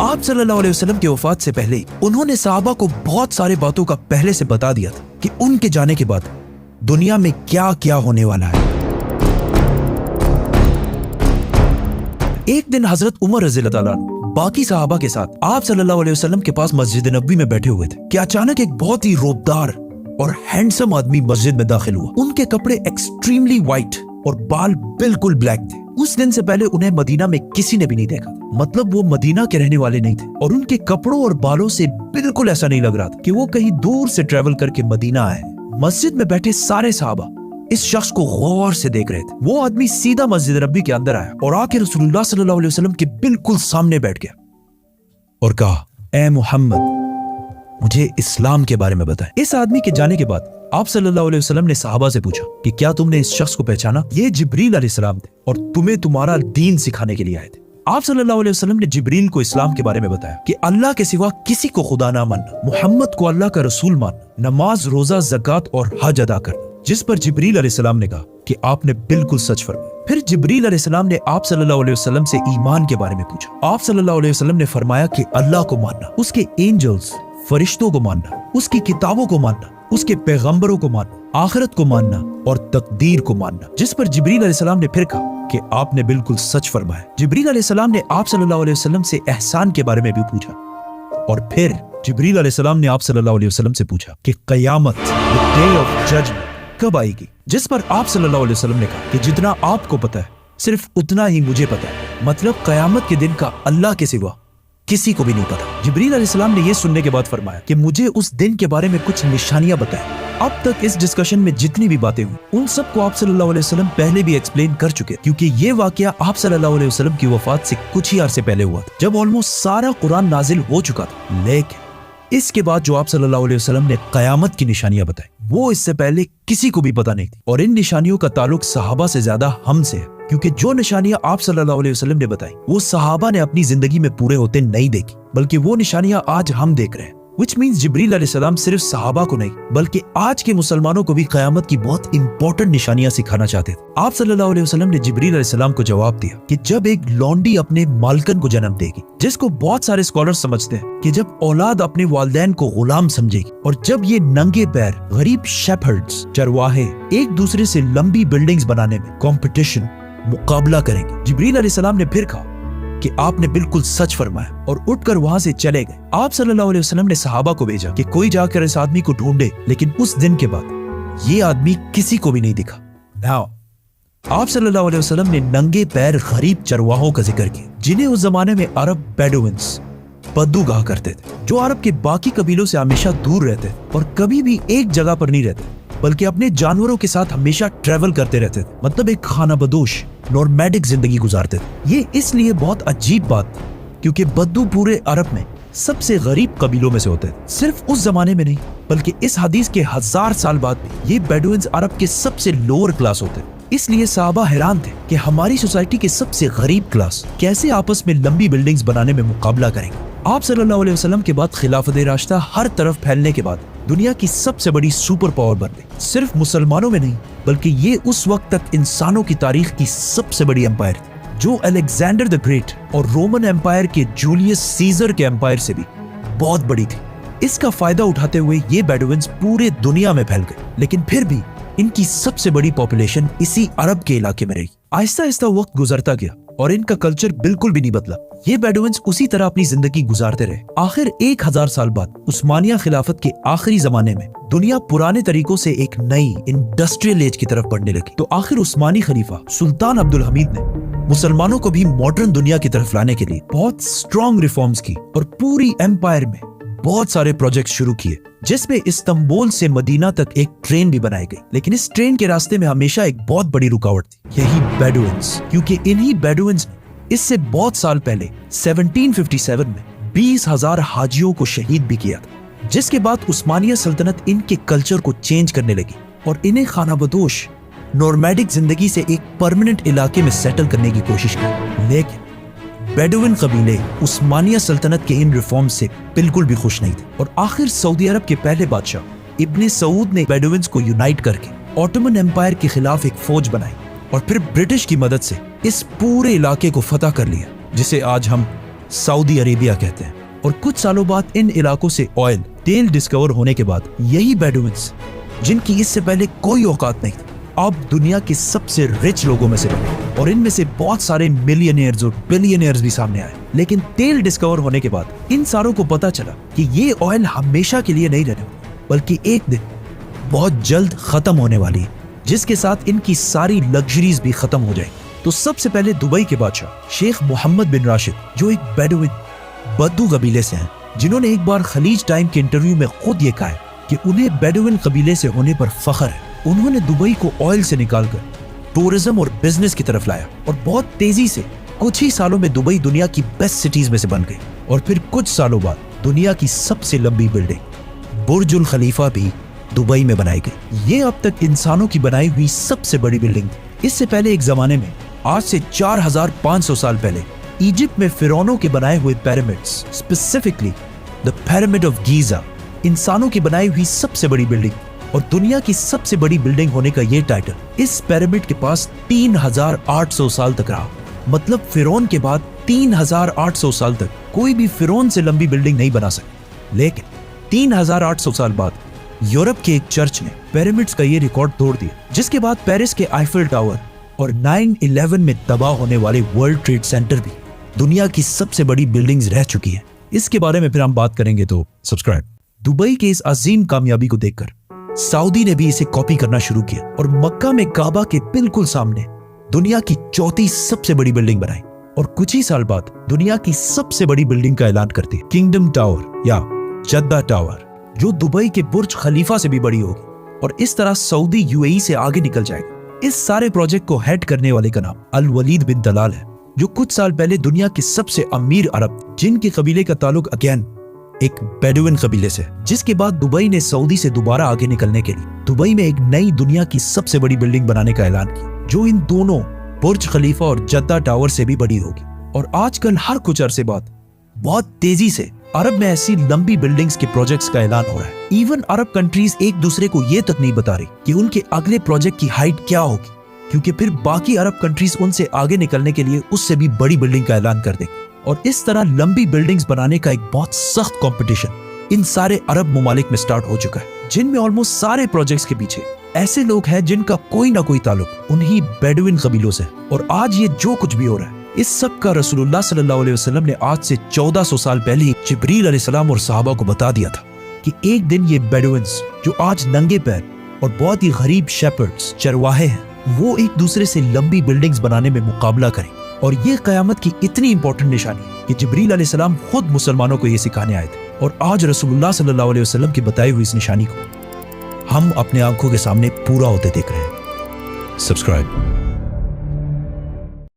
आप सल्लल्लाहु अलैहि वसल्लम की वफात से पहले उन्होंने सहाबा को बहुत सारे बातों का पहले से बता दिया था कि उनके जाने के बाद दुनिया में क्या क्या होने वाला है। एक दिन हजरत उमर रज़ी अल्लाह तआला अन्हु बाकी सहाबा के साथ आप सल्लल्लाहु अलैहि वसल्लम के पास मस्जिद नबवी में बैठे हुए थे कि अचानक एक बहुत ही रोबदार और हैंडसम आदमी मस्जिद में दाखिल हुआ। उनके कपड़े एक्सट्रीमली व्हाइट और बाल बिल्कुल ब्लैक थे। उस दिन से पहले उन्हें मदीना में किसी ने भी नहीं देखा, मतलब वो मदीना के रहने वाले नहीं थे और उनके कपड़ों और बालों से बिल्कुल ऐसा नहीं लग रहा था कि वो कहीं दूर से ट्रेवल करके मदीना आए। मस्जिद में बैठे सारे सहाबा इस शख्स को गौर से देख रहे थे। वो आदमी सीधा मस्जिद नबी के अंदर आया और आके रसूलुल्लाह सल्लल्लाहु अलैहि वसल्लम के बिल्कुल सामने बैठ गया और कहा, ए मोहम्मद, मुझे इस्लाम के बारे में बताएं। इस आदमी के जाने के बाद आप सल्लल्लाहु अलैहि वसल्लम ने सहाबा से पूछा कि क्या तुमने इस शख्स को पहचाना? ये जिब्रील अलैहिस्सलाम थे और तुम्हें तुम्हारा दीन सिखाने के लिए आए थे। आप सल्लल्लाहु अलैहि वसल्लम ने जिब्रील को इस्लाम के बारे में बताया कि अल्लाह के सिवा किसी को खुदा ना मानना, मोहम्मद को अल्लाह का रसूल मानना, नमाज, रोजा, ज़कात और हज अदा करना। जिस पर जिब्रील अलैहिस्सलाम ने कहा कि आपने बिल्कुल सच फरमाया। फिर जिब्रील अलैहिस्सलाम ने आप सल्लल्लाहु अलैहि वसल्लम से ईमान के बारे में पूछा। आप सल्लल्लाहु अलैहि वसल्लम ने फरमाया कि अल्लाह को मानना, उसके एंजल्स, फरिश्तों को मानना, उसकी किताबों को मानना, उसके पैगंबरों को मानना, आखिरत को मानना और तकदीर को मानना। जिस पर जिब्रील अलैहिस्सलाम ने फिर कहा कि आपने बिल्कुल सच फरमाया। जिब्रील अलैहिस्सलाम ने आप सल्लल्लाहु अलैहि वसल्लम से एहसान के बारे में भी पूछा और फिर जिब्रील अलैहिस्सलाम ने आप सल्लल्लाहु अलैहि वसल्लम से पूछा कि क़यामत, द डे ऑफ जजमेंट, कब आएगी? जिस पर आप सल्लल्लाहु अलैहि वसल्लम ने कहा कि जितना आपको पता है सिर्फ उतना ही मुझे पता है, मतलब क़यामत के दिन का अल्लाह के सिवा किसी को भी नहीं पता। जिब्रील अलैहिस्सलाम ने यह सुनने के बाद फरमाया कि मुझे उस दिन के बारे में कुछ निशानियां बताएं। अब तक इस डिस्कशन में जितनी भी बातें हुई उन सब को आप सल्लल्लाहु अलैहि वसल्लम पहले भी एक्सप्लेन कर चुके, क्योंकि ये वाकया आप सल्लल्लाहु अलैहि वसल्लम की वफात से कुछ ही अरसे पहले हुआ था, जब ऑलमोस्ट सारा कुरान नाजिल हो चुका था। लेकिन इसके बाद जो आप सल्लल्लाहु अलैहि वसल्लम ने क़यामत की निशानियां बताई, वो इससे पहले किसी को भी पता नहीं थी और इन निशानियों का ताल्लुक सहाबा से ज्यादा हमसे है, क्योंकि जो निशानियां आप सल्लल्लाहु अलैहि वसल्लम ने बताई वो सहाबा ने अपनी जिंदगी में पूरे होते नहीं देखी, बल्कि वो निशानियां आज हम देख रहे हैं। Which means जिब्रील अलैहिस्सलाम सिर्फ सहाबा को नहीं बल्कि आज के मुसलमानों को भी क़यामत की बहुत इंपॉर्टेंट निशानियां सिखाना चाहते थे। आप सल्लल्लाहु अलैहि वसल्लम ने जिब्रील अलैहिस्सलाम को जवाब दिया कि जब एक लौंडी अपने मालकन को जन्म देगी, जिसको बहुत सारे स्कॉलर्स समझते हैं कि जब औलाद अपने वालिदैन को गुलाम समझेगी, और जब ये नंगे पैर गरीब शेफर्ड्स, चरवाहे एक दूसरे से लंबी बिल्डिंग्स बनाने में कंपटीशन, मुकाबला करेंगे। जिब्रील अलैहिस्सलाम ने फिर कहा कि आपने बिल्कुल सच फरमाया और उठकर वहां से चले गए। आप सल्लल्लाहु अलैहि वसल्लम ने सहाबा को भेजा कि कोई जाकर इस आदमी को ढूंढे, लेकिन उस दिन के बाद ये आदमी किसी को भी नहीं दिखा। नाउ आप सल्लल्लाहु अलैहि वसल्लम ने नंगे पैर गरीब चरवाहों का जिक्र किया, जिन्हें उस जमाने में अरब बेडुइन्स, बद्दू कहा करते थे, जो अरब के बाकी कबीलों से हमेशा दूर रहते थे और कभी भी एक जगह पर नहीं रहते, बल्कि अपने जानवरों के साथ हमेशा ट्रेवल करते रहते थे, मतलब एक खानाबदोश नॉर्मैडिक जिंदगी गुजारते थे। ये इसलिए बहुत अजीब बात थी क्योंकि बद्दू पूरे अरब में सबसे गरीब कबीलों में से होते थे। सिर्फ उस जमाने में नहीं बल्कि इस हदीस के 1000 साल बाद भी ये बेडुइन्स अरब के सबसे लोअर क्लास होते थे। इसलिए सहाबा हैरान थे कि हमारी सोसाइटी के सबसे गरीब क्लास कैसे आपस में लंबी बिल्डिंग्स बनाने में मुकाबला करेंगे। आप सल्लल्लाहु अलैहि वसल्लम के बाद खिलाफत राशिदा हर तरफ फैलने के बाद दुनिया की सबसे बड़ी सुपर पावर बन गई। सिर्फ मुसलमानों में नहीं बल्कि ये उस वक्त तक इंसानों की तारीख की सबसे बड़ी एम्पायर थी, जो अलेक्जेंडर द ग्रेट और रोमन एम्पायर के जूलियस सीजर के एम्पायर से भी बहुत बड़ी थी। इसका फायदा उठाते हुए ये बेडुइन्स पूरे दुनिया में फैल गए, लेकिन फिर भी इनकी सबसे बड़ी पॉपुलेशन इसी अरब के इलाके में रही। आहिस्ता आहिस्ता वक्त गुजरता गया और इनका कल्चर बिल्कुल भी नहीं बदला। ये बेडुइन्स उसी तरह अपनी जिंदगी गुजारते रहे। आखिर 1000 साल बाद उस्मानिया खिलाफत के आखिरी जमाने में दुनिया पुराने तरीकों से एक नई इंडस्ट्रियल एज की तरफ बढ़ने लगी, तो आखिर उस्मानी खलीफा सुल्तान अब्दुल हमीद ने मुसलमानों को भी मॉडर्न दुनिया की तरफ लाने के लिए बहुत स्ट्रॉन्ग रिफॉर्म्स की और पूरी एम्पायर में बहुत सारे प्रोजेक्ट शुरू किए, जिसमें इस्तांबुल से मदीना तक एक ट्रेन भी बनाई गई। लेकिन इस ट्रेन के रास्ते में हमेशा एक बहुत बड़ी रुकावट थी, यही बेडुइन्स, क्योंकि इन्हीं बेडुइन्स ने इससे बहुत साल पहले 1757 में 20,000 हाजियों को शहीद भी किया था, जिसके बाद उस्मानिया सल्तनत इनके कल्चर को चेंज करने लगी और इन्हें खानाबदोश नॉर्मैडिक जिंदगी से एक परमानेंट इलाके में सेटल करने की कोशिश की। लेकिन बेडुइन कबीले उस्मानिया सल्तनत के इन रिफॉर्म्स से बिल्कुल भी खुश नहीं थे और आखिर सऊदी अरब के पहले बादशाह इब्ने सऊद ने बेडुइन्स को यूनाइट करके ऑटोमन एम्पायर के खिलाफ एक फौज बनाई और फिर ब्रिटिश की मदद से इस पूरे इलाके को फतह कर लिया, जिसे आज हम सऊदी अरेबिया कहते हैं। और कुछ सालों बाद इन इलाकों से ऑयल, तेल डिस्कवर होने के बाद यही बेडुइन्स, जिनकी इससे पहले कोई औकात नहीं थी, अब दुनिया के सबसे रिच लोगों में से बने और इनमें से बहुत सारे मिलियनियर्स और बिलियनियर्स भी सामने आए। लेकिन तेल डिस्कवर होने के बाद इन सारों को पता चला कि ये ऑयल हमेशा के लिए नहीं रहने वाली, बल्कि एक दिन बहुत जल्द खत्म होने वाली है, जिसके साथ इनकी सारी लग्जरीज भी खत्म हो जाएंगी। तो सबसे पहले दुबई के बादशाह शेख मोहम्मद बिन राशिद, जो एक बेडुइन बद्दू कबीले से हैं, जिन्होंने एक बार खलीज टाइम के इंटरव्यू में खुद ये कहा है कि उन्हें बेडुइन कबीले से होने पर फख्र है। उन्होंने दुबई को ऑयल से निकालकर टूरिज्म और बिजनेस की तरफ लाया और बहुत तेजी से कुछ ही सालों में दुबई दुनिया की बेस्ट सिटीज में से बन गई। और फिर कुछ सालों बाद दुनिया की सबसे लंबी बिल्डिंग बुर्जुल खलीफा भी दुबई में बनाई गई। ये अब तक इंसानों की बनाई हुई सबसे बड़ी बिल्डिंग थी। इससे पहले एक जमाने में, आज से 4500 साल पहले, इजिप्ट में फिरौनों के बनाए हुए pyramids, specifically the pyramid of Giza, इंसानों की बनाई हुई सबसे बड़ी बिल्डिंग और दुनिया की सबसे बड़ी बिल्डिंग होने का ये टाइटल इस पिरामिड के पास 3800 साल तक रहा। मतलब फिरौन के बाद 3800 साल तक कोई भी फिरौन से लंबी बिल्डिंग नहीं बना सके। लेकिन 3800 साल बाद यूरोप के एक चर्च ने पिरामिड्स का ये रिकॉर्ड तोड़ दिया, जिसके बाद पेरिस के आईफिल टावर और 9/11 में तबाह होने वाले वर्ल्ड ट्रेड सेंटर भी दुनिया की सबसे बड़ी बिल्डिंग्स रह चुकी है। इसके बारे में फिर हम बात करेंगे, तो सब्सक्राइब। दुबई के इस अजीम कामयाबी को देखकर सऊदी ने भी इसे कॉपी करना शुरू किया और मक्का में काबा के बिल्कुल सामने दुनिया की चौथी सबसे बड़ी बिल्डिंग बनाई और कुछ ही साल बाद दुनिया की सबसे बड़ी बिल्डिंग का ऐलान करती है, किंगडम टावर या जद्दा टावर, जो दुबई के बुर्ज खलीफा से भी बड़ी होगी। और इस तरह सऊदी यूएई से आगे निकल जाएगा। इस सारे प्रोजेक्ट को हेड करने वाले का नाम अल वलीद बिन तलाल है, जो कुछ साल पहले दुनिया के सबसे अमीर अरब जिन के कबीले का ताल्लुक अगेन एक बेडुइन कबीले से, जिसके बाद दुबई ने सऊदी से दोबारा आगे निकलने के लिए दुबई में एक नई दुनिया की सबसे बड़ी बिल्डिंग बनाने का ऐलान किया, जो इन दोनों बुर्ज खलीफा और जद्दा टावर से भी बड़ी होगी। और आजकल हर कुछ अरसे बाद बहुत तेजी से अरब में ऐसी लंबी बिल्डिंग्स के प्रोजेक्ट्स का ऐलान हो रहा है। इवन अरब कंट्रीज एक दूसरे को ये तक नहीं बता रही कि उनके अगले प्रोजेक्ट की हाइट क्या होगी, क्योंकि फिर बाकी अरब कंट्रीज उनसे आगे निकलने के लिए उससे भी बड़ी बिल्डिंग का ऐलान कर देंगे। और इस तरह लंबी बिल्डिंग्स बनाने का एक बहुत सख्त कंपटीशन इन सारे अरब ममालिक में स्टार्ट हो चुका है, जिनमें ऑलमोस्ट सारे प्रोजेक्ट्स के पीछे ऐसे लोग हैं जिनका कोई ना कोई ताल्लुक उन्हीं बेडुइन कबीलों से। और आज ये जो कुछ भी हो रहा है, इस सब का रसूलुल्लाह सल्लल्लाहु अलैहि वसल्लम ने आज से 1400 साल पहले ही जिब्रील अलैहिस्सलाम और सहाबा को बता दिया था कि एक दिन ये बेडुइन्स, जो आज नंगे पैर और बहुत ही गरीब शेपर्ड्स, चरवाहे हैं, वो एक दूसरे से लंबी बिल्डिंग्स बनाने में मुकाबला करें। और ये कयामत की इतनी इंपॉर्टेंट निशानी है कि जिब्रील अलैहिस्सलाम खुद मुसलमानों को ये सिखाने आए थे। और आज रसूलुल्लाह सल्लल्लाहु अलैहि वसल्लम की बताई हुई इस निशानी को हम अपने आंखों के सामने पूरा होते देख रहे हैं। सब्सक्राइब।